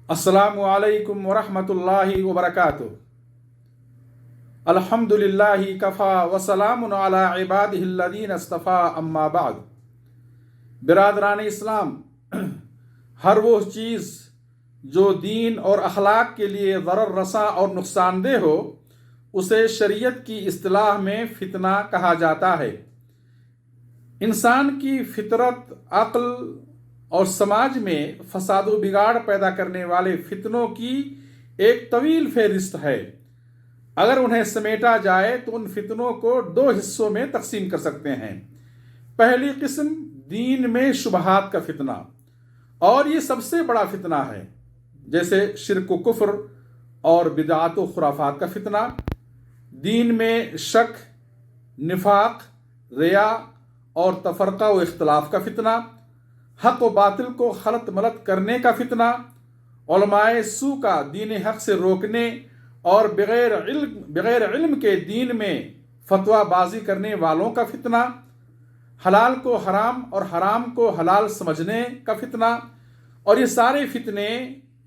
अस्सलामु अलैकुम वरहमतुल्लाहि वबरकातुहू। अल्हम्दुलिल्लाहि कफ़ा वसलामुन अला इबादिहिल्लज़ीना इस्तफ़ा अम्मा बाद। बिरादरान इस्लाम, हर वो चीज़ जो दीन और अखलाक के लिए ज़रर रसा और नुकसानदेह हो उसे शरीयत की इस्तिलाह में फितना कहा जाता है। इंसान की फितरत, अक्ल और समाज में फसाद व बिगाड़ पैदा करने वाले फितनों की एक तवील फहरिस्त है। अगर उन्हें समेटा जाए तो उन फितनों को दो हिस्सों में तकसीम कर सकते हैं। पहली किस्म दीन में शुबहात का फितना, और ये सबसे बड़ा फितना है, जैसे शिर्क व कुफ्र और बिदअत व खुराफात का फितना, दीन में शक, निफाक, रिया और तफरका व इख्तलाफ का फितना, हक व बातिल को खलत मलत करने का फितना, उलमाए सू का दीन हक से रोकने और बगैर इल्म के दीन में फतवाबाजी करने वालों का फितना, हलाल को हराम और हराम को हलाल समझने का फितना। और ये सारे फितने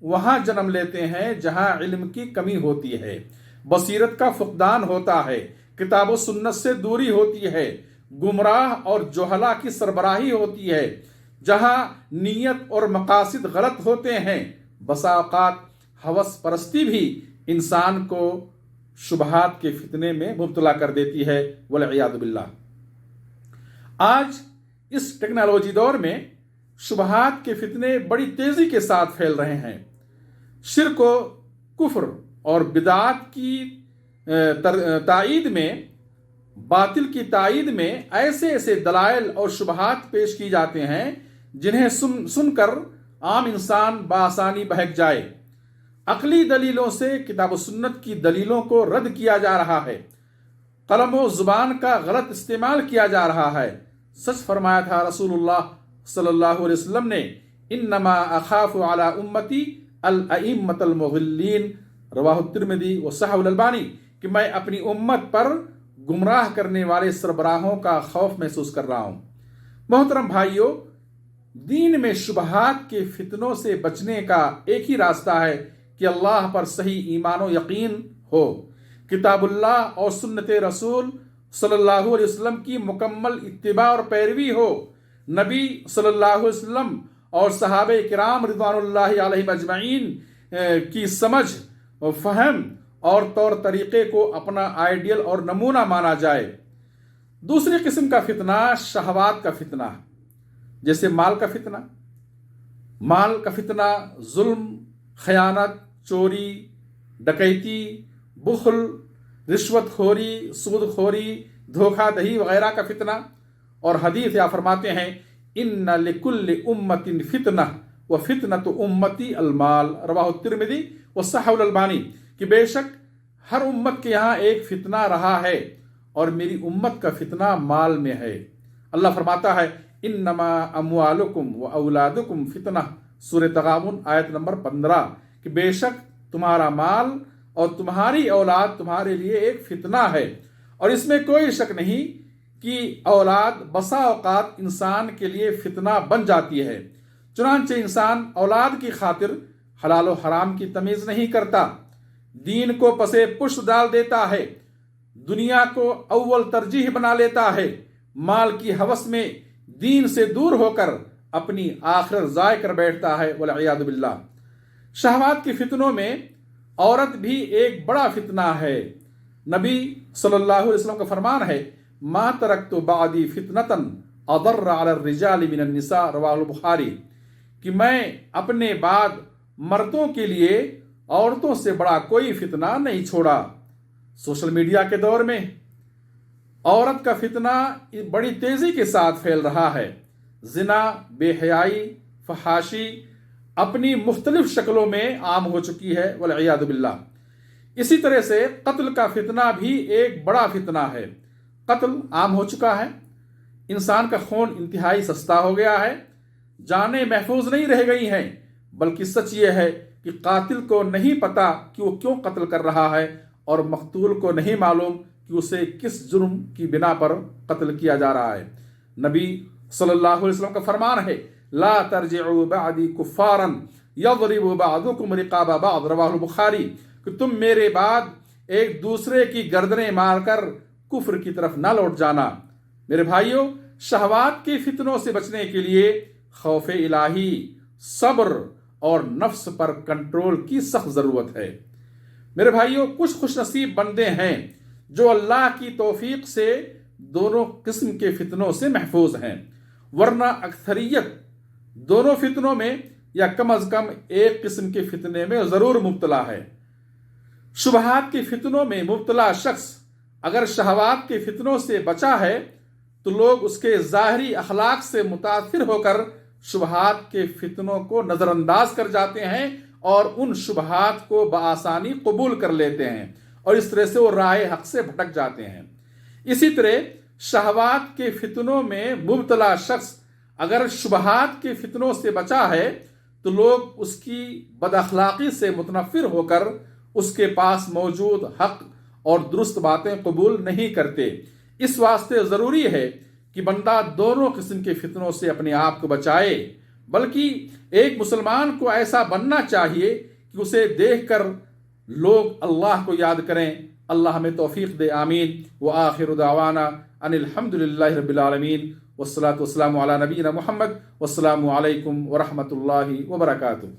वहाँ जन्म लेते हैं जहाँ इल्म की कमी होती है, बसीरत का फुकदान होता है, किताब व सुन्नत से दूरी होती है, गुमराह और जोहला की सरबराही होती है, जहाँ नीयत और मकासिद गलत होते हैं। बसा औकात हवस परस्ती भी इंसान को शुबहात के फितने में मुब्तला कर देती है, वल्इयाज़ु बिल्लाह। आज इस टेक्नोलॉजी दौर में शुबहात के फितने बड़ी तेजी के साथ फैल रहे हैं। शिर्क व कुफ्र और बिदात की तायीद में, बातिल की तायीद में ऐसे ऐसे दलाइल और शुबहात पेश की जाते हैं जिन्हें सुनकर आम इंसान बासानी बहक जाए। अकली दलीलों से किताब सुन्नत की दलीलों को रद्द किया जा रहा है, कलम व जुबान का गलत इस्तेमाल किया जा रहा है। सच फरमाया था रसूलुल्लाह सल्लल्लाहु अलैहि वसल्लम ने, इन्नमा अखाफु अला उम्मती अल अइम्मतल मुज़िल्लीन, रवाहु तिर्मिज़ी व सहहुल अलबानी, कि मैं अपनी उम्मत पर गुमराह करने वाले सरबराहों का खौफ महसूस कर रहा हूँ। मोहतरम भाइयों, दीन में शुबहात के फितनों से बचने का एक ही रास्ता है कि अल्लाह पर सही ईमान व यकीन हो, किताबुल्लाह और सुन्नत रसूल सल्लल्लाहु अलैहि वसल्लम की मुकम्मल इत्तिबा और पैरवी हो, नबी सल्लल्लाहु अलैहि वसल्लम और सहाबे किराम रिज़वानुल्लाहि अलैहिम अजमईन की समझ और फहम और तौर तरीक़े को अपना आइडियल और नमूना माना जाए। दूसरी किस्म का फितना शहवात का फितना, जैसे माल का फितना। माल का फितना जुल्म, खयानत, चोरी, डकैती, बुखल, रिश्वतखोरी, सूदखोरी, धोखाधड़ी वगैरह का फितना। और हदीस या फरमाते हैं, इन्ना लिकुल्लि उम्मतिन फितना व फितनतु उम्मती अलमाल, रवाहु तिर्मिज़ी व सहहुल अलबानी, कि बेशक हर उम्मत के यहाँ एक फितना रहा है और मेरी उम्मत का फितना माल में है। अल्लाह फरमाता है, इन्नमा अम्वालुकुम व औलादुकुम फितना, सूरह तगाबुन आयत नंबर 15, कि बेशक तुम्हारा माल और तुम्हारी औलाद तुम्हारे लिए एक फितना है। और इसमें कोई शक नहीं कि औलाद बसा औकात इंसान के लिए फितना बन जाती है। चुनांचे इंसान औलाद की खातिर हलाल व हराम की तमीज़ नहीं करता, दीन को पसे पुष्ट डाल देता है, दुनिया को अव्वल तरजीह बना लेता है, माल की हवस में दीन से दूर होकर अपनी आखिरत ज़ाय कर बैठता है, वल्इयाज़ु बिल्लाह। शहवात के फितनों में औरत भी एक बड़ा फितना है। नबी सल्लल्लाहु अलैहि वसल्लम का फरमान है, मा तरक्तु बादी फितनतन अदर्र अला रिजाली मिनन निसा, रवाहुल बुखारी, कि मैं अपने बाद मर्दों के लिए औरतों से बड़ा कोई फितना नहीं छोड़ा। सोशल मीडिया के दौर में औरत का फितना बड़ी तेजी के साथ फैल रहा है। जिना, बेहयाई, फहाशी अपनी मुख्तलिफ शक्लों में आम हो चुकी है, वल्इयाज़ु बिल्लाह। इसी तरह से कत्ल का फितना भी एक बड़ा फितना है। कत्ल आम हो चुका है, इंसान का खून इंतहाई सस्ता हो गया है, जानें महफूज नहीं रह गई हैं, बल्कि सच ये है कि कातिल को नहीं पता कि वो क्यों कत्ल कर रहा है और मकतूल को नहीं मालूम कि उसे किस जुर्म की बिना पर कत्ल किया जा रहा है। नबी सल्लल्लाहु अलैहि वसल्लम का फरमान है, ला तरजिउ बअदी कुफ्फारन यज़रिबु बअदुकुम रिक़ाबा बअद, रवाहुल बुखारी, कि तुम मेरे बाद एक दूसरे की गर्दनें मारकर कुफ्र की तरफ ना लौट जाना। मेरे भाइयों, शहवात के फितनों से बचने के लिए खौफ इलाही, सब्र और नफ्स पर कंट्रोल की सख्त ज़रूरत है। मेरे भाइयों, कुछ खुशनसीब बंदे हैं जो अल्लाह की तौफीक से दोनों किस्म के फितनों से महफूज हैं, वरना अक्सरियत दोनों फितनों में या कम अज कम एक किस्म के फितने में ज़रूर मुब्तला है। शुबहात के फितनों में मुब्तला शख्स अगर शहवात के फितनों से बचा है तो लोग उसके ज़ाहरी अखलाक से मुतासिर होकर शुबहात के फितनों को नज़रअंदाज कर जाते हैं और उन शुबहात को बआसानी कबूल कर लेते हैं और इस तरह से वो राह हक से भटक जाते हैं। इसी तरह शहवात के फितनों में मुब्तला शख्स अगर शुबहात के फितनों से बचा है तो लोग उसकी बदअखलाक़ी से मुतनफ़िर होकर उसके पास मौजूद हक और दुरुस्त बातें कबूल नहीं करते। इस वास्ते ज़रूरी है कि बंदा दोनों किस्म के फितनों से अपने आप को बचाए, बल्कि एक मुसलमान को ऐसा बनना चाहिए कि उसे देखकर लोग अल्लाह को याद करें। अल्लाह हमें तौफीक दे, आमीन। व आखिरु दावाना अनिल हम्दुलिल्लाहि रब्बिल आलमीन वस्सलातु वस्सलामु अला नबीना मुहम्मद वस्सलामु अलैकुम व रहमतुल्लाहि व बरकातुहू।